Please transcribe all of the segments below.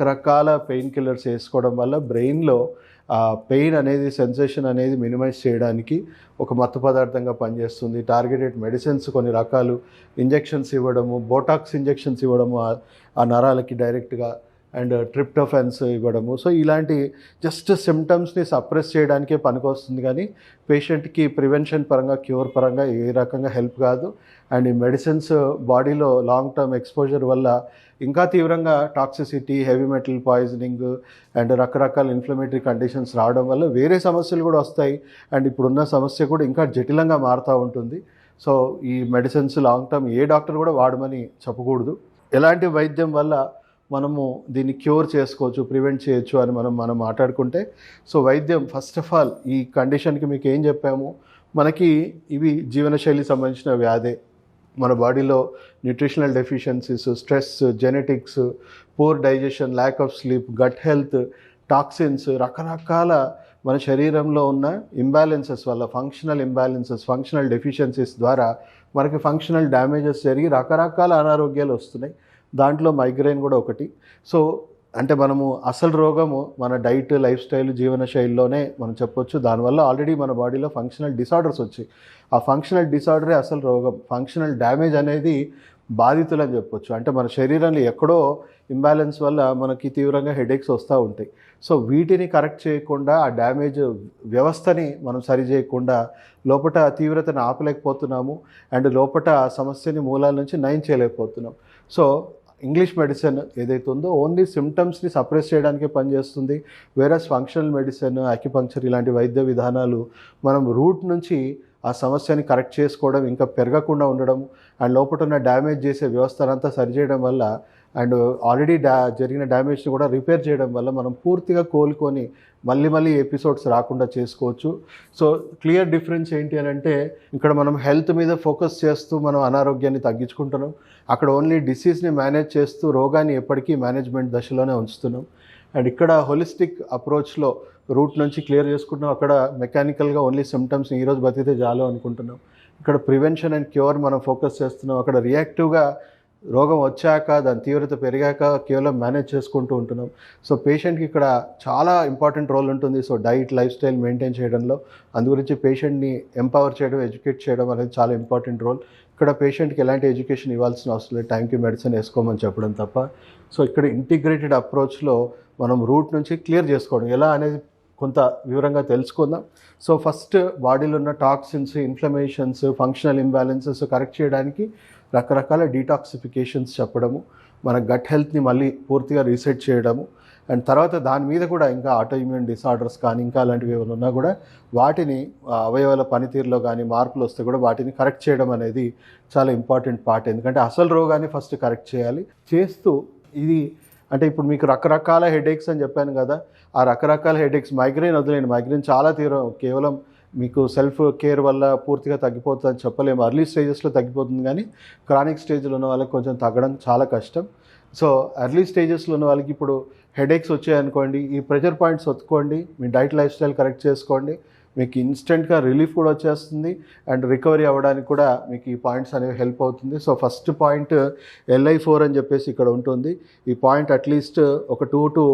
రకరకాల pain killers వేసుకోవడం వల్ల బ్రెయిన్లో పెయిన్ అనేది సెన్సేషన్ అనేది మినిమైజ్ చేయడానికి ఒక మత్తు పదార్థంగా పనిచేస్తుంది. టార్గెటెడ్ మెడిసిన్స్ కొన్ని రకాలు ఇంజెక్షన్స్ ఇవ్వడము, బోటాక్స్ ఇంజెక్షన్స్ ఇవ్వడము ఆ నరాలకి డైరెక్ట్గా, అండ్ ట్రిప్టోఫాన్స్ ఇవ్వడము. సో ఇలాంటి జస్ట్ సిమ్టమ్స్ని సప్రెస్ చేయడానికే పనికొస్తుంది, కానీ పేషెంట్కి ప్రివెన్షన్ పరంగా, క్యూర్ పరంగా ఏ రకంగా హెల్ప్ కాదు. అండ్ ఈ మెడిసిన్స్ బాడీలో లాంగ్ టర్మ్ ఎక్స్పోజర్ వల్ల ఇంకా తీవ్రంగా toxicity, heavy metal poisoning and రకరకాల ఇన్ఫ్లమేటరీ కండిషన్స్ రావడం వల్ల వేరే సమస్యలు కూడా వస్తాయి. అండ్ ఇప్పుడున్న సమస్య కూడా ఇంకా జటిలంగా మారుతూ ఉంటుంది. సో ఈ మెడిసిన్స్ లాంగ్ టర్మ్ ఏ డాక్టర్ కూడా వాడమని చెప్పకూడదు. ఎలాంటి వైద్యం వల్ల మనము దీన్ని క్యూర్ చేసుకోవచ్చు, ప్రివెంట్ చేయొచ్చు అని మనం మాట్లాడుకుంటే, సో వైద్యం ఫస్ట్ ఆఫ్ ఆల్ ఈ కండిషన్కి మీకు ఏం చెప్పాము, మనకి ఇవి జీవనశైలి సంబంధించిన వ్యాధే. మన బాడీలో nutritional deficiencies, stress, genetics, poor digestion, lack of sleep, gut health, toxins, రకరకాల మన శరీరంలో ఉన్న ఇంబ్యాలెన్సెస్ వల్ల, ఫంక్షనల్ డెఫిషియన్సీస్ ద్వారా మనకి ఫంక్షనల్ డ్యామేజెస్ జరిగి రకరకాల అనారోగ్యాలు వస్తున్నాయి. దాంట్లో మైగ్రేన్ కూడా ఒకటి. సో అంటే మనము అసలు రోగము మన డైట్, లైఫ్ స్టైల్, జీవనశైలిలోనే మనం చెప్పొచ్చు. దానివల్ల ఆల్రెడీ మన బాడీలో ఫంక్షనల్ డిసార్డర్స్ వచ్చాయి. ఆ ఫంక్షనల్ డిసార్డరే అసలు రోగం. ఫంక్షనల్ డ్యామేజ్ అనేది బాధితులు అని చెప్పొచ్చు. అంటే మన శరీరంలో ఎక్కడో ఇంబ్యాలెన్స్ వల్ల మనకి తీవ్రంగా హెడేక్స్ వస్తూ ఉంటాయి. సో వీటిని కరెక్ట్ చేయకుండా, ఆ డ్యామేజ్ వ్యవస్థని మనం సరి చేయకుండా లోపల తీవ్రతను ఆపలేకపోతున్నాము, అండ్ లోపల సమస్యని మూలాల నుంచి నయం చేయలేకపోతున్నాం. సో ఇంగ్లీష్ మెడిసిన్ ఏదైతే ఉందో ఓన్లీ సిమ్టమ్స్ని సప్రెస్ చేయడానికే పనిచేస్తుంది. వేరస్ ఫంక్షనల్ మెడిసిన్, అక్యుపంక్చర్ ఇలాంటి వైద్య విధానాలు మనం రూట్ నుంచి ఆ సమస్యని కరెక్ట్ చేసుకోవడం, ఇంకా పెరగకుండా ఉండడం, అండ్ లోపల ఉన్న డ్యామేజ్ చేసే వ్యవస్థనంతా సరిచేయడం వల్ల, అండ్ ఆల్రెడీ జరిగిన డ్యామేజ్ని కూడా రిపేర్ చేయడం వల్ల మనం పూర్తిగా కోలుకొని మళ్ళీ ఎపిసోడ్స్ రాకుండా చేసుకోవచ్చు. సో క్లియర్ డిఫరెన్స్ ఏంటి అని అంటే, ఇక్కడ మనం హెల్త్ మీద ఫోకస్ చేస్తూ మనం అనారోగ్యాన్ని తగ్గించుకుంటున్నాం. అక్కడ ఓన్లీ డిసీజ్ని మేనేజ్ చేస్తూ రోగాన్ని ఎప్పటికీ మేనేజ్మెంట్ దశలోనే ఉంచుతున్నాం. అండ్ ఇక్కడ హోలిస్టిక్ అప్రోచ్లో రూట్ నుంచి క్లియర్ చేసుకుంటున్నాం. అక్కడ మెకానికల్గా ఓన్లీ సిమ్టమ్స్ ఈరోజు బతికితే చాలు అనుకుంటున్నాం. ఇక్కడ ప్రివెన్షన్ అండ్ క్యూర్ మనం ఫోకస్ చేస్తున్నాం. అక్కడ రియాక్టివ్గా రోగం వచ్చాక, దాని తీవ్రత పెరిగాక కేవలం మేనేజ్ చేసుకుంటూ ఉంటున్నాం. సో పేషెంట్కి ఇక్కడ చాలా ఇంపార్టెంట్ రోల్ ఉంటుంది. So diet, life style maintain చేయడంలో, అందుగురించి పేషెంట్ని ఎంపవర్ చేయడం, ఎడ్యుకేట్ చేయడం అనేది చాలా ఇంపార్టెంట్ రోల్. ఇక్కడ పేషెంట్కి ఎలాంటి ఎడ్యుకేషన్ ఇవ్వాల్సిన అవసరం లేదు, టైంకి మెడిసిన్ వేసుకోమని చెప్పడం తప్ప. సో ఇక్కడ ఇంటిగ్రేటెడ్ అప్రోచ్లో మనం రూట్ నుంచి క్లియర్ చేసుకోవడం ఎలా అనేది కొంత వివరంగా తెలుసుకుందాం. సో ఫస్ట్ బాడీలో ఉన్న toxins, inflammations, functional imbalances correct చేయడానికి రకరకాల డీటాక్సిఫికేషన్స్ చెప్పడము, మన గట్ హెల్త్ని మళ్ళీ పూర్తిగా రీసెట్ చేయడము, అండ్ తర్వాత దాని మీద కూడా ఇంకా ఆటోఇమ్యూన్ డిసార్డర్స్ కానీ ఇంకా అలాంటివి ఏమైనా ఉన్నా కూడా వాటిని అవయవాల పనితీరులో కానీ మార్పులు వస్తే కూడా వాటిని కరెక్ట్ చేయడం అనేది చాలా ఇంపార్టెంట్ పార్ట్. ఎందుకంటే అసలు రోగాన్ని ఫస్ట్ కరెక్ట్ చేయాలి. చేస్తూ ఇది అంటే ఇప్పుడు మీకు రకరకాల హెడేక్స్ అని చెప్పాను కదా, ఆ రకరకాల హెడేక్స్, మైగ్రేన్ వదిలేండి, మైగ్రేన్ చాలా తీవ్రం, కేవలం మీకు సెల్ఫ్ కేర్ వల్ల పూర్తిగా తగ్గిపోతుందని చెప్పలేము. అర్లీ స్టేజెస్లో తగ్గిపోతుంది, కానీ క్రానిక్ స్టేజ్లో ఉన్న వాళ్ళకి కొంచెం తగ్గడం చాలా కష్టం. సో ఎర్లీ స్టేజెస్లో ఉన్న వాళ్ళకి ఇప్పుడు హెడేక్స్ వచ్చాయనుకోండి, ఈ ప్రెషర్ పాయింట్స్ ఒత్తుకోండి, మీ డైట్, లైఫ్ స్టైల్ కరెక్ట్ చేసుకోండి, మీకు ఇన్స్టెంట్గా రిలీఫ్ కూడా వచ్చేస్తుంది, అండ్ రికవరీ అవ్వడానికి కూడా మీకు ఈ పాయింట్స్ అనేవి హెల్ప్ అవుతుంది. సో ఫస్ట్ పాయింట్ LI4 అని చెప్పేసి ఇక్కడ ఉంటుంది. ఈ పాయింట్ అట్లీస్ట్ ఒక 2 to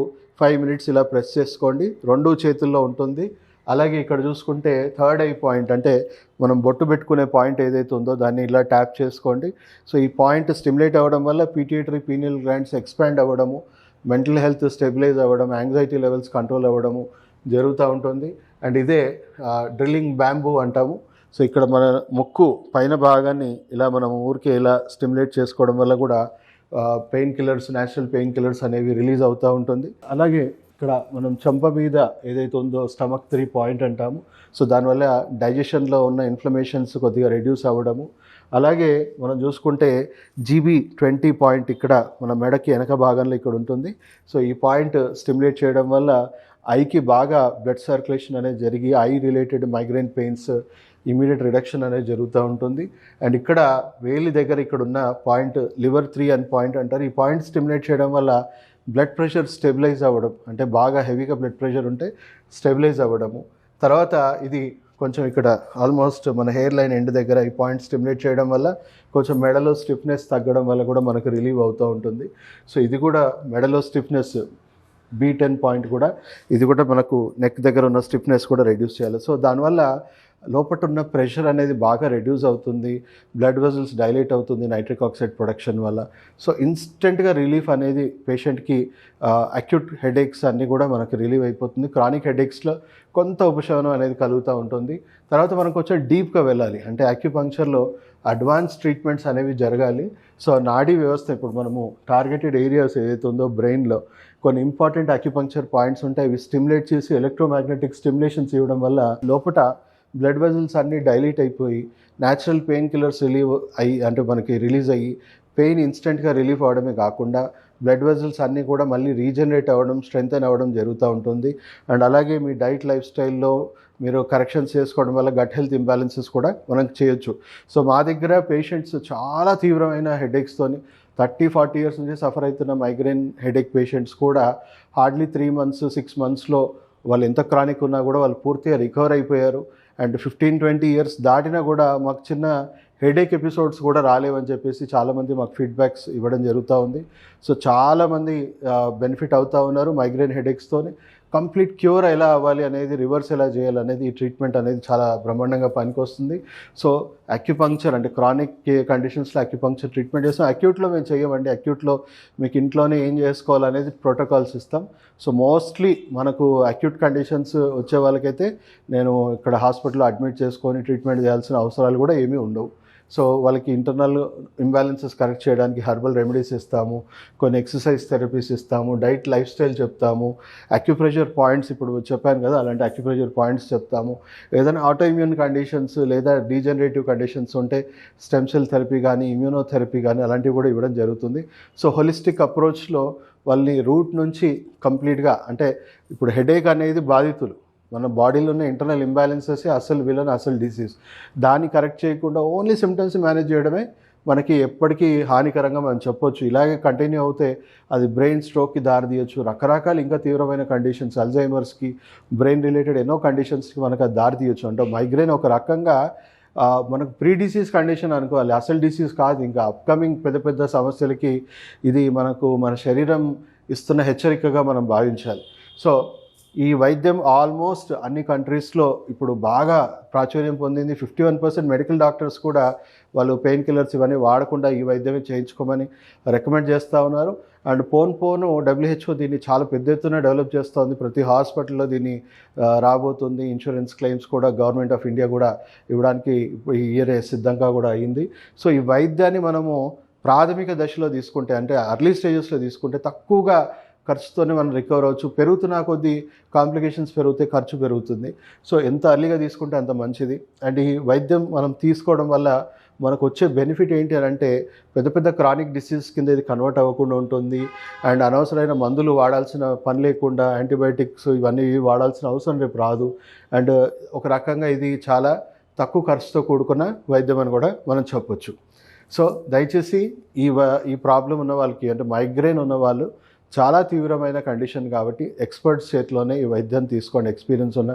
5 minutes ఇలా ప్రెస్ చేసుకోండి, 2 చేతుల్లో ఉంటుంది. అలాగే ఇక్కడ చూసుకుంటే థర్డ్ ఐ పాయింట్, అంటే మనం బొట్టు పెట్టుకునే పాయింట్ ఏదైతే ఉందో దాన్ని ఇలా ట్యాప్ చేసుకోండి. సో ఈ పాయింట్ స్టిమ్యులేట్ అవ్వడం వల్ల పీట్యూటరీ పీనియల్ గ్లాండ్స్ ఎక్స్పాండ్ అవ్వడము, మెంటల్ హెల్త్ స్టెబిలైజ్ అవ్వడం, యాంగ్జైటీ లెవెల్స్ కంట్రోల్ అవ్వడము జరుగుతూ ఉంటుంది. అండ్ ఇదే డ్రిల్లింగ్ బ్యాంబూ అంటాము. సో ఇక్కడ మన ముక్కు పైన భాగాన్ని ఇలా మనం ఊరికే ఇలా స్టిమ్యులేట్ చేసుకోవడం వల్ల కూడా pain killers, natural pain killers అనేవి రిలీజ్ అవుతూ ఉంటుంది. అలాగే ఇక్కడ మనం చెంప మీద ఏదైతే ఉందో స్టమక్ 3 పాయింట్ అంటాము. సో దానివల్ల డైజెషన్లో ఉన్న ఇన్ఫ్లమేషన్స్ కొద్దిగా రెడ్యూస్ అవ్వడము. అలాగే మనం చూసుకుంటే GB20 పాయింట్ ఇక్కడ మన మెడకి వెనక భాగంలో ఇక్కడ ఉంటుంది. సో ఈ పాయింట్ స్టిమ్యులేట్ చేయడం వల్ల ఐకి బాగా బ్లడ్ సర్క్యులేషన్ అనేది జరిగి I related migraine pains immediate reduction అనేది జరుగుతూ ఉంటుంది. అండ్ ఇక్కడ వేలి దగ్గర ఇక్కడ ఉన్న పాయింట్ లివర్ 3 అని పాయింట్ అంటారు. ఈ పాయింట్ స్టిమ్యులేట్ చేయడం వల్ల బ్లడ్ ప్రెషర్ స్టెబిలైజ్ అవ్వడం, అంటే బాగా హెవీగా బ్లడ్ ప్రెషర్ ఉంటే స్టెబిలైజ్ అవ్వడము. తర్వాత ఇది కొంచెం ఇక్కడ ఆల్మోస్ట్ మన హెయిర్ లైన్ ఎండ్ దగ్గర ఈ పాయింట్ స్టిమ్యులేట్ చేయడం వల్ల కొంచెం మెడలో స్టిఫ్నెస్ తగ్గడం వల్ల కూడా మనకు రిలీవ్ అవుతూ ఉంటుంది. సో ఇది కూడా మెడలో స్టిఫ్నెస్ B10 పాయింట్ కూడా ఇది కూడా మనకు నెక్ దగ్గర ఉన్న స్టిఫ్నెస్ కూడా రెడ్యూస్ చేయాలి. సో దానివల్ల లోపల ఉన్న ప్రెషర్ అనేది బాగా రెడ్యూస్ అవుతుంది, బ్లడ్ వెజల్స్ డైలేట్ అవుతుంది నైట్రిక్ ఆక్సైడ్ ప్రొడక్షన్ వల్ల. సో ఇన్స్టెంట్గా రిలీఫ్ అనేది పేషెంట్కి అక్యూట్ హెడేక్స్ అన్నీ కూడా మనకు రిలీవ్ అయిపోతుంది. క్రానిక్ హెడేక్స్లో కొంత ఉపశమనం అనేది కలుగుతూ ఉంటుంది. తర్వాత మనకు వచ్చే డీప్గా వెళ్ళాలి అంటే అక్యుపంక్చర్లో అడ్వాన్స్ ట్రీట్మెంట్స్ అనేవి జరగాలి. సో నాడీ వ్యవస్థ ఇప్పుడు మనము టార్గెటెడ్ ఏరియాస్ ఏదైతే ఉందో బ్రెయిన్లో కొన్ని ఇంపార్టెంట్ అక్యుపంక్చర్ పాయింట్స్ ఉంటాయి. ఇవి స్టిమ్యులేట్ చేసి ఎలక్ట్రోమాగ్నెటిక్ స్టిమ్యులేషన్స్ ఇవ్వడం వల్ల లోపల బ్లడ్ వెజల్స్ అన్నీ డైలీట్ అయిపోయి న్యాచురల్ పెయిన్ కిల్లర్స్ అంటే మనకి రిలీజ్ అయ్యి పెయిన్ ఇన్స్టెంట్గా రిలీఫ్ అవ్వడమే కాకుండా బ్లడ్ వెజల్స్ అన్నీ కూడా మళ్ళీ రీజనరేట్ అవ్వడం, స్ట్రెంగ్తెన్ అవ్వడం జరుగుతూ ఉంటుంది. అండ్ అలాగే మీ డైట్ లైఫ్ స్టైల్లో మీరు కరెక్షన్స్ చేసుకోవడం వల్ల గట్ హెల్త్ ఇంబ్యాలెన్సెస్ కూడా మనం చేయొచ్చు. సో మా దగ్గర పేషెంట్స్ చాలా తీవ్రమైన హెడేక్స్తోని 30-40 ఇయర్స్ నుంచి సఫర్ అవుతున్న మైగ్రేన్ హెడేక్ పేషెంట్స్ కూడా హార్డ్లీ 3 months 6 monthsలో వాళ్ళు ఎంత క్రానిక్ ఉన్నా కూడా వాళ్ళు పూర్తిగా రికవర్ అయిపోయారు. అండ్ 15-20 ఇయర్స్ దాటినా కూడా మాకు చిన్న హెడేక్ ఎపిసోడ్స్ కూడా రాలేవని చెప్పేసి చాలామంది మాకు ఫీడ్బ్యాక్స్ ఇవ్వడం జరుగుతూ ఉంది. సో చాలామంది బెనిఫిట్ అవుతూ ఉన్నారు మైగ్రేన్ హెడేక్స్తోని. కంప్లీట్ క్యూర్ ఎలా అవ్వాలి అనేది, రివర్స్ ఎలా చేయాలనేది ఈ ట్రీట్మెంట్ అనేది చాలా బ్రహ్మాండంగా పనికొస్తుంది. సో అక్యుపంక్చర్ అంటే క్రానిక్ కండిషన్స్లో అక్యుపంక్చర్ ట్రీట్మెంట్ చేస్తాం. అక్యూట్లో మేము చేయమండి. అక్యూట్లో మీకు ఇంట్లోనే ఏం చేసుకోవాలనేది ప్రోటోకాల్స్ ఇస్తాం. సో మోస్ట్లీ మనకు అక్యూట్ కండిషన్స్ వచ్చే వాళ్ళకైతే నేను ఇక్కడ హాస్పిటల్లో అడ్మిట్ చేసుకొని ట్రీట్మెంట్ చేయాల్సిన అవసరాలు కూడా ఏమీ ఉండవు. సో వాళ్ళకి ఇంటర్నల్ ఇంబ్యాలెన్సెస్ కరెక్ట్ చేయడానికి హెర్బల్ రెమెడీస్ ఇస్తాము, కొన్ని ఎక్సర్సైజ్ థెరపీస్ ఇస్తాము, డైట్ లైఫ్ స్టైల్ చెప్తాము, అక్యుప్రెషర్ పాయింట్స్ ఇప్పుడు చెప్పాను కదా అలాంటి అక్యుప్రెషర్ పాయింట్స్ చెప్తాము. ఏదైనా ఆటోఇమ్యూన్ కండిషన్స్ లేదా డీజనరేటివ్ కండిషన్స్ ఉంటే స్టెమ్ సెల్ థెరపీ కానీ ఇమ్యూనోథెరపీ కానీ అలాంటివి కూడా ఇవ్వడం జరుగుతుంది. సో హోలిస్టిక్ అప్రోచ్లో వాళ్ళని రూట్ నుంచి కంప్లీట్గా అంటే ఇప్పుడు హెడేక్ అనేది బాధితులు మన బాడీలో ఉన్న ఇంటర్నల్ ఇంబ్యాలెన్సెస్ అసలు విలన్, అసలు డిసీజ్. దాన్ని కరెక్ట్ చేయకుండా ఓన్లీ సిమ్టమ్స్ మేనేజ్ చేయడమే మనకి ఎప్పటికీ హానికరంగా మనం చెప్పొచ్చు. ఇలాగే కంటిన్యూ అవుతే అది బ్రెయిన్ స్ట్రోక్కి దారితీయచ్చు, రకరకాల ఇంకా తీవ్రమైన కండిషన్స్, అల్జైమర్స్కి, బ్రెయిన్ రిలేటెడ్ ఎన్నో కండిషన్స్కి మనకు అది దారితీయచ్చు. అంటే మైగ్రేన్ ఒక రకంగా మనకు ప్రీ డిసీజ్ కండిషన్ అనుకోవాలి, అసలు డిసీజ్ కాదు. ఇంకా అప్కమింగ్ పెద్ద పెద్ద సమస్యలకి ఇది మనకు మన శరీరం ఇస్తున్న హెచ్చరికగా మనం భావించాలి. సో ఈ వైద్యం ఆల్మోస్ట్ అన్ని కంట్రీస్లో ఇప్పుడు బాగా ప్రాచుర్యం పొందింది. 51% మెడికల్ డాక్టర్స్ కూడా వాళ్ళు పెయిన్ కిల్లర్స్ ఇవన్నీ వాడకుండా ఈ వైద్యమే చేయించుకోమని రికమెండ్ చేస్తూ ఉన్నారు. అండ్ పోను WHO దీన్ని చాలా పెద్ద ఎత్తున డెవలప్ చేస్తుంది. ప్రతి హాస్పిటల్లో దీన్ని రాబోతుంది. ఇన్సూరెన్స్ క్లెయిమ్స్ కూడా గవర్నమెంట్ ఆఫ్ ఇండియా కూడా ఇవ్వడానికి ఈ ఇయర్ సిద్ధంగా కూడా అయింది. సో ఈ వైద్యాన్ని మనము ప్రాథమిక దశలో తీసుకుంటే అంటే అర్లీ స్టేజెస్లో తీసుకుంటే తక్కువగా ఖర్చుతోనే మనం రికవర్ అవ్వచ్చు. పెరుగుతున్న కొద్దీ కాంప్లికేషన్స్ పెరిగితే ఖర్చు పెరుగుతుంది. సో ఎంత అర్లీగా తీసుకుంటే అంత మంచిది. అండ్ ఈ వైద్యం మనం తీసుకోవడం వల్ల మనకు వచ్చే బెనిఫిట్ ఏంటి అని అంటే పెద్ద పెద్ద క్రానిక్ డిసీజ్ కింద ఇది కన్వర్ట్ అవ్వకుండా ఉంటుంది. అండ్ అనవసరమైన మందులు వాడాల్సిన పని లేకుండా, యాంటీబయాటిక్స్ ఇవన్నీ వాడాల్సిన అవసరం రేపు రాదు. అండ్ ఒక రకంగా ఇది చాలా తక్కువ ఖర్చుతో కూడుకున్న వైద్యం అని కూడా మనం చెప్పొచ్చు. సో దయచేసి ఈ ప్రాబ్లం ఉన్న వాళ్ళకి అంటే మైగ్రేన్ ఉన్న వాళ్ళు చాలా తీవ్రమైన కండిషన్ కాబట్టి ఎక్స్పర్ట్స్ చేతిలోనే ఈ వైద్యం తీసుకోండి. ఎక్స్పీరియన్స్ ఉన్న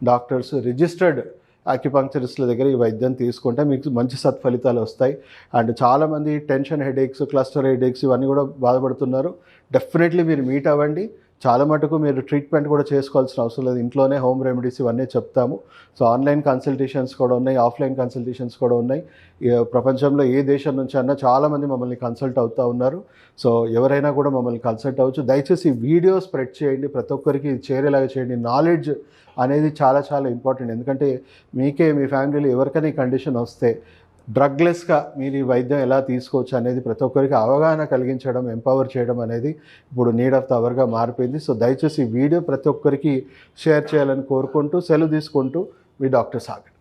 డాక్టర్స్, రిజిస్టర్డ్ ఆక్యుపంక్చరిస్ట్ల దగ్గర ఈ వైద్యం తీసుకుంటే మీకు మంచి సత్ఫలితాలు వస్తాయి. అండ్ చాలామంది టెన్షన్ హెడేక్స్, క్లస్టర్ హెడేక్స్ ఇవన్నీ కూడా బాధపడుతున్నారు. డెఫినెట్లీ మీరు మీట్ అవ్వండి. చాలా మటుకు మీరు ట్రీట్మెంట్ కూడా చేసుకోవాల్సిన అవసరం లేదు. ఇంట్లోనే హోమ్ రెమెడీస్ ఇవన్నీ చెప్తాము. సో ఆన్లైన్ కన్సల్టేషన్స్ కూడా ఉన్నాయి, ఆఫ్లైన్ కన్సల్టేషన్స్ కూడా ఉన్నాయి. ప్రపంచంలో ఏ దేశం నుంచి అన్నా చాలామంది మమ్మల్ని కన్సల్ట్ అవుతూ ఉన్నారు. సో ఎవరైనా కూడా మమ్మల్ని కన్సల్ట్ అవ్వచ్చు. దయచేసి వీడియో స్ప్రెడ్ చేయండి, ప్రతి ఒక్కరికి చేరేలాగా చేయండి. నాలెడ్జ్ అనేది చాలా చాలా ఇంపార్టెంట్. ఎందుకంటే మీకే, మీ ఫ్యామిలీలో ఎవరికైనా ఈ కండిషన్ వస్తే డ్రగ్లెస్గా మీరు ఈ వైద్యం ఎలా తీసుకోవచ్చు అనేది ప్రతి ఒక్కరికి అవగాహన కలిగించడం, ఎంపవర్ చేయడం అనేది ఇప్పుడు నీడ్ ఆఫ్ ద అవర్గా మారిపోయింది. సో దయచేసి ఈ వీడియో ప్రతి ఒక్కరికి షేర్ చేయాలని కోరుకుంటూ సెలవు తీసుకుంటూ మీ డాక్టర్ సాగర్.